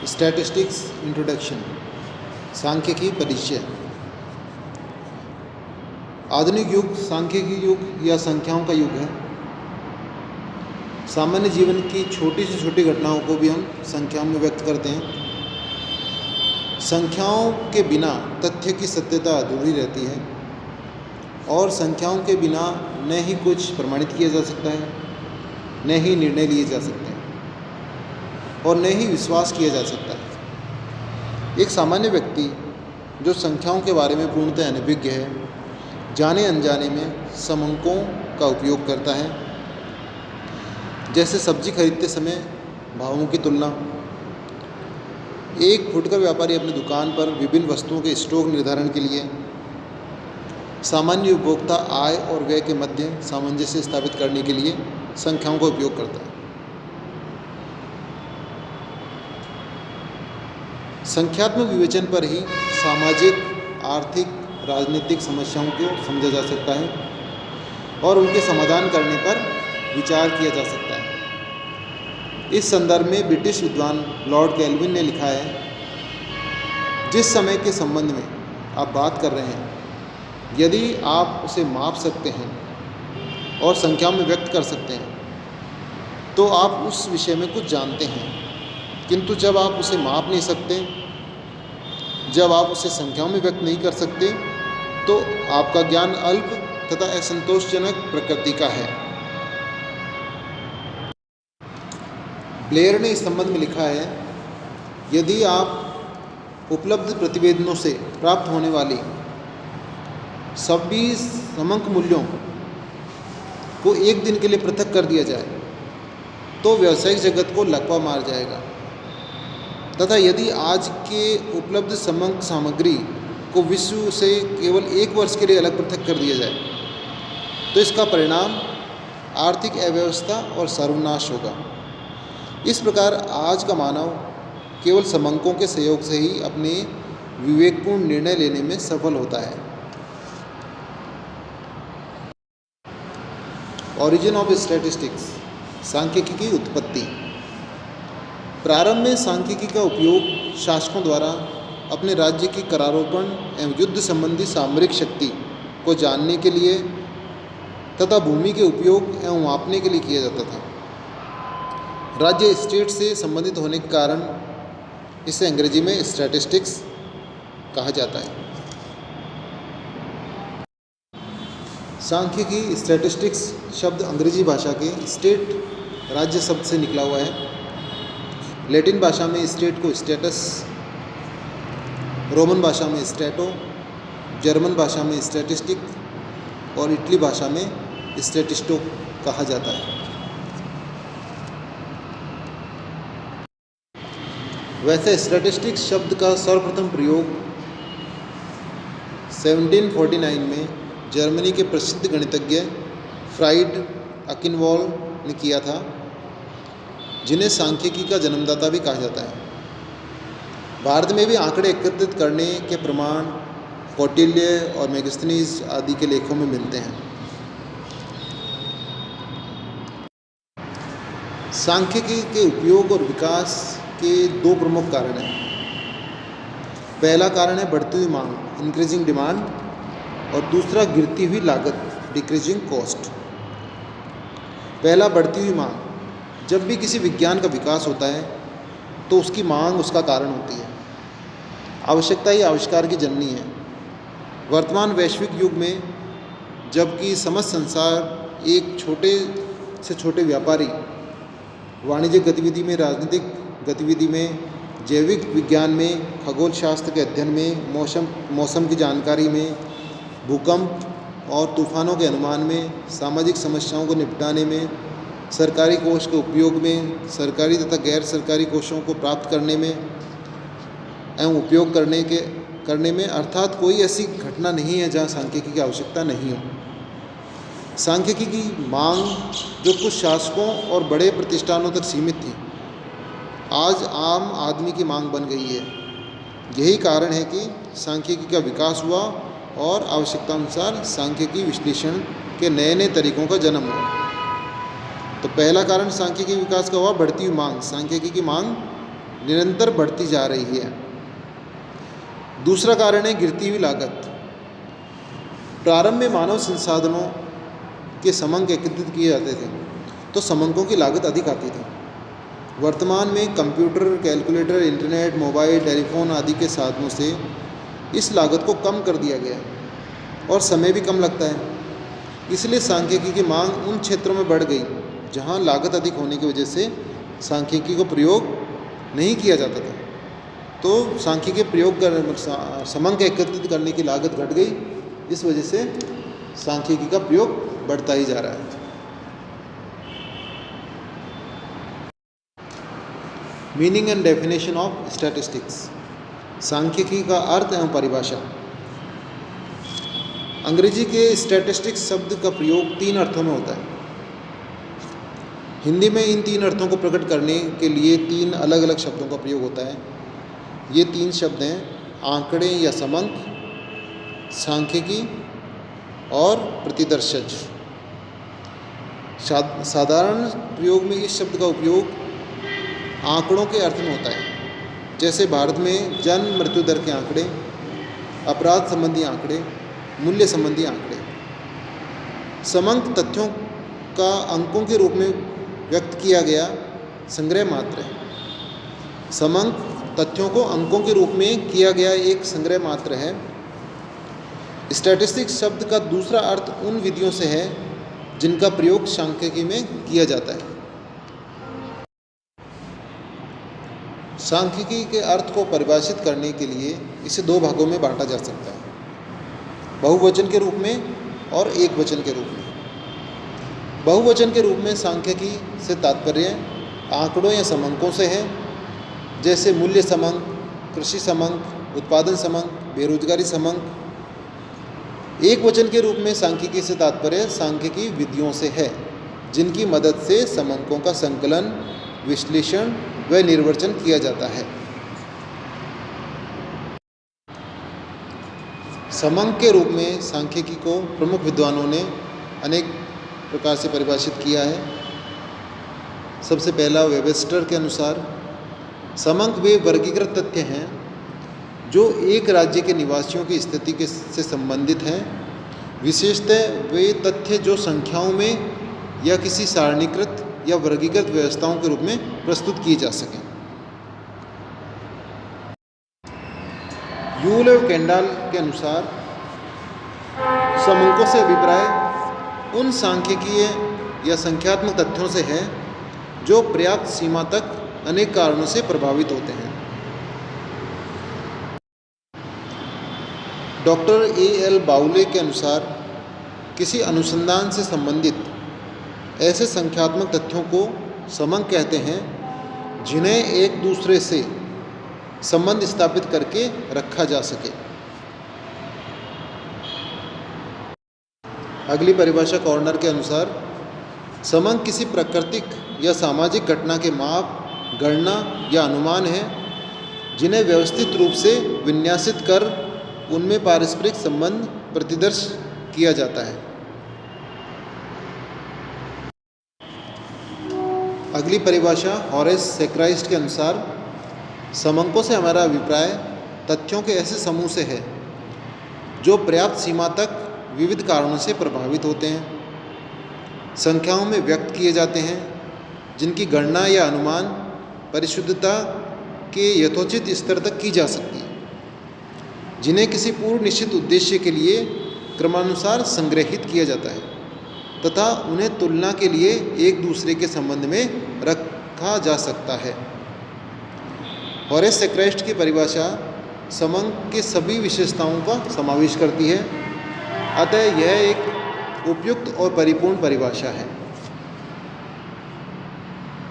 Statistics introduction, सांख्यिकी परिचय। आधुनिक युग सांख्यिकी युग या संख्याओं का युग है। सामान्य जीवन की छोटी से छोटी घटनाओं को भी हम संख्याओं में व्यक्त करते हैं। संख्याओं के बिना तथ्य की सत्यता अधूरी रहती है और संख्याओं के बिना न ही कुछ प्रमाणित किया जा सकता है, न ही निर्णय लिए जा सकते हैं और न ही विश्वास किया जा सकता है। एक सामान्य व्यक्ति जो संख्याओं के बारे में पूर्णतः अनभिज्ञ है, जाने अनजाने में समंकों का उपयोग करता है, जैसे सब्जी खरीदते समय भावों की तुलना। एक फुटकर व्यापारी अपनी दुकान पर विभिन्न वस्तुओं के स्टॉक निर्धारण के लिए सामान्य उपभोक्ता आय और व्यय के मध्य सामंजस्य स्थापित करने के लिए संख्याओं का उपयोग करता है। संख्यात्मक विवेचन पर ही सामाजिक, आर्थिक, राजनीतिक समस्याओं को समझा जा सकता है और उनके समाधान करने पर विचार किया जा सकता है। इस संदर्भ में ब्रिटिश विद्वान लॉर्ड केल्विन ने लिखा है, जिस समय के संबंध में आप बात कर रहे हैं, यदि आप उसे माप सकते हैं और संख्याओं में व्यक्त कर सकते हैं तो आप उस विषय में कुछ जानते हैं, किंतु जब आप उसे माप नहीं सकते, जब आप उसे संख्याओं में व्यक्त नहीं कर सकते, तो आपका ज्ञान अल्प तथा असंतोषजनक प्रकृति का है। ब्लेयर ने इस संबंध में लिखा है, यदि आप उपलब्ध प्रतिवेदनों से प्राप्त होने वाली सभी समंक मूल्यों को एक दिन के लिए पृथक कर दिया जाए तो व्यावसायिक जगत को लकवा मार जाएगा, तथा यदि आज के उपलब्ध समंक सामग्री को विश्व से केवल एक वर्ष के लिए अलग पृथक कर दिया जाए तो इसका परिणाम आर्थिक अव्यवस्था और सर्वनाश होगा। इस प्रकार आज का मानव केवल समंकों के सहयोग से ही अपने विवेकपूर्ण निर्णय लेने में सफल होता है। ओरिजिन ऑफ स्टैटिस्टिक्स, सांख्यिकी की उत्पत्ति। प्रारंभ में सांख्यिकी का उपयोग शासकों द्वारा अपने राज्य की करारोपण एवं युद्ध संबंधी सामरिक शक्ति को जानने के लिए तथा भूमि के उपयोग एवं मापने के लिए किया जाता था। राज्य स्टेट से संबंधित होने के कारण इसे अंग्रेजी में स्टैटिस्टिक्स कहा जाता है। सांख्यिकी स्टैटिस्टिक्स शब्द अंग्रेजी भाषा के स्टेट राज्य शब्द से निकला हुआ है। लैटिन भाषा में स्टेट को स्टेटस, रोमन भाषा में स्टैटो, जर्मन भाषा में स्टैटिस्टिक और इटली भाषा में स्टैटिस्टो कहा जाता है। वैसे स्टैटिस्टिक्स शब्द का सर्वप्रथम प्रयोग 1749 में जर्मनी के प्रसिद्ध गणितज्ञ फ्राइड अकिनवॉल ने किया था, जिन्हें सांख्यिकी का जन्मदाता भी कहा जाता है। भारत में भी आंकड़े एकत्रित करने के प्रमाण कौटिल्य और मेगास्थनीज आदि के लेखों में मिलते हैं। सांख्यिकी के उपयोग और विकास के दो प्रमुख कारण हैं। पहला कारण है बढ़ती हुई मांग, इंक्रीजिंग डिमांड, और दूसरा गिरती हुई लागत, डिक्रीजिंग कॉस्ट। पहला, बढ़ती हुई मांग। जब भी किसी विज्ञान का विकास होता है तो उसकी मांग उसका कारण होती है। आवश्यकता ही आविष्कार की जननी है। वर्तमान वैश्विक युग में जबकि समस्त संसार एक छोटे से छोटे व्यापारी वाणिज्यिक गतिविधि में, राजनीतिक गतिविधि में, जैविक विज्ञान में, खगोल शास्त्र के अध्ययन में, मौसम की जानकारी में, भूकंप और तूफानों के अनुमान में, सामाजिक समस्याओं को निपटाने में, सरकारी कोष के उपयोग में, सरकारी तथा गैर सरकारी कोषों को प्राप्त करने में एवं उपयोग करने में, अर्थात कोई ऐसी घटना नहीं है जहाँ सांख्यिकी की आवश्यकता नहीं हो। सांख्यिकी की मांग जो कुछ शासकों और बड़े प्रतिष्ठानों तक सीमित थी, आज आम आदमी की मांग बन गई है। यही कारण है कि सांख्यिकी का विकास हुआ और आवश्यकतानुसार सांख्यिकी विश्लेषण के नए नए तरीकों का जन्म हुआ। तो पहला कारण सांख्यिकी विकास का हुआ बढ़ती हुई मांग। सांख्यिकी की मांग निरंतर बढ़ती जा रही है। दूसरा कारण है गिरती हुई लागत। प्रारंभ में मानव संसाधनों के समंक एकत्रित किए जाते थे तो समंकों की लागत अधिक आती थी। वर्तमान में computer, calculator, internet, mobile, telephone आदि के साधनों से इस लागत को कम कर दिया गया और समय भी कम लगता है। इसलिए सांख्यिकी की मांग उन क्षेत्रों में बढ़ गई जहां लागत अधिक होने की वजह से सांख्यिकी को प्रयोग नहीं किया जाता था। तो सांख्यिकी प्रयोग कर समंक एकत्रित करने की लागत घट गई, इस वजह से सांख्यिकी का प्रयोग बढ़ता ही जा रहा है। Meaning and definition of statistics. सांख्यिकी का अर्थ एवं परिभाषा। अंग्रेजी के स्टैटिस्टिक्स शब्द का प्रयोग 3 अर्थों में होता है। हिंदी में इन 3 अर्थों को प्रकट करने के लिए 3 अलग अलग शब्दों का प्रयोग होता है। ये 3 शब्द हैं आंकड़े या समंक, सांख्यिकी और प्रतिदर्शज। साधारण प्रयोग में इस शब्द का उपयोग आंकड़ों के अर्थ में होता है, जैसे भारत में जन्म मृत्यु दर के आंकड़े, अपराध संबंधी आंकड़े, मूल्य संबंधी आंकड़े। समंक तथ्यों का अंकों के रूप में व्यक्त किया गया संग्रह मात्र है। समंक तथ्यों को अंकों के रूप में किया गया एक संग्रह मात्र है। स्टैटिस्टिक्स शब्द का दूसरा अर्थ उन विधियों से है जिनका प्रयोग सांख्यिकी में किया जाता है। सांख्यिकी के अर्थ को परिभाषित करने के लिए इसे 2 भागों में बांटा जा सकता है, बहुवचन के रूप में और एकवचन के रूप में। बहुवचन के रूप में सांख्यिकी से तात्पर्य आंकड़ों या समंकों से है, जैसे मूल्य समंक, कृषि समंक, उत्पादन समंक, बेरोजगारी समंक। एकवचन के रूप में सांख्यिकी से तात्पर्य सांख्यिकी विधियों से है, जिनकी मदद से समंकों का संकलन, विश्लेषण व निर्वचन किया जाता है। समंक के रूप में सांख्यिकी को प्रमुख विद्वानों ने अनेक प्रकार से परिभाषित किया है। सबसे पहला वेबस्टर के अनुसार समंक वे वर्गीकृत तथ्य हैं जो एक राज्य के निवासियों की स्थिति से संबंधित हैं। विशेषतः वे तथ्य जो संख्याओं में या किसी सारणीकृत या वर्गीकृत व्यवस्थाओं के रूप में प्रस्तुत किए जा सकें। यूल और केंडाल के अनुसार समंकों से अभिप्राय उन सांख्यिकीय या संख्यात्मक तथ्यों से है जो पर्याप्त सीमा तक अनेक कारणों से प्रभावित होते हैं। Doctor A.L. बाउले के अनुसार किसी अनुसंधान से संबंधित ऐसे संख्यात्मक तथ्यों को समंक कहते हैं जिन्हें एक दूसरे से संबंध स्थापित करके रखा जा सके। अगली परिभाषा कॉर्नर के अनुसार समंक किसी प्राकृतिक या सामाजिक घटना के माप, गणना या अनुमान है जिन्हें व्यवस्थित रूप से विन्यासित कर उनमें पारस्परिक संबंध प्रतिदर्श किया जाता है। अगली परिभाषा हॉरेस सेक्राइस्ट के अनुसार समंकों से हमारा अभिप्राय तथ्यों के ऐसे समूह से है जो पर्याप्त सीमा तक विविध कारणों से प्रभावित होते हैं, संख्याओं में व्यक्त किए जाते हैं, जिनकी गणना या अनुमान परिशुद्धता के यथोचित स्तर तक की जा सकती है, जिन्हें किसी पूर्व निश्चित उद्देश्य के लिए क्रमानुसार संग्रहित किया जाता है तथा उन्हें तुलना के लिए एक दूसरे के संबंध में रखा जा सकता है। हॉरेस सेक्राइस्ट की परिभाषा समंक के सभी विशेषताओं का समावेश करती है, अतः यह एक उपयुक्त और परिपूर्ण परिभाषा है।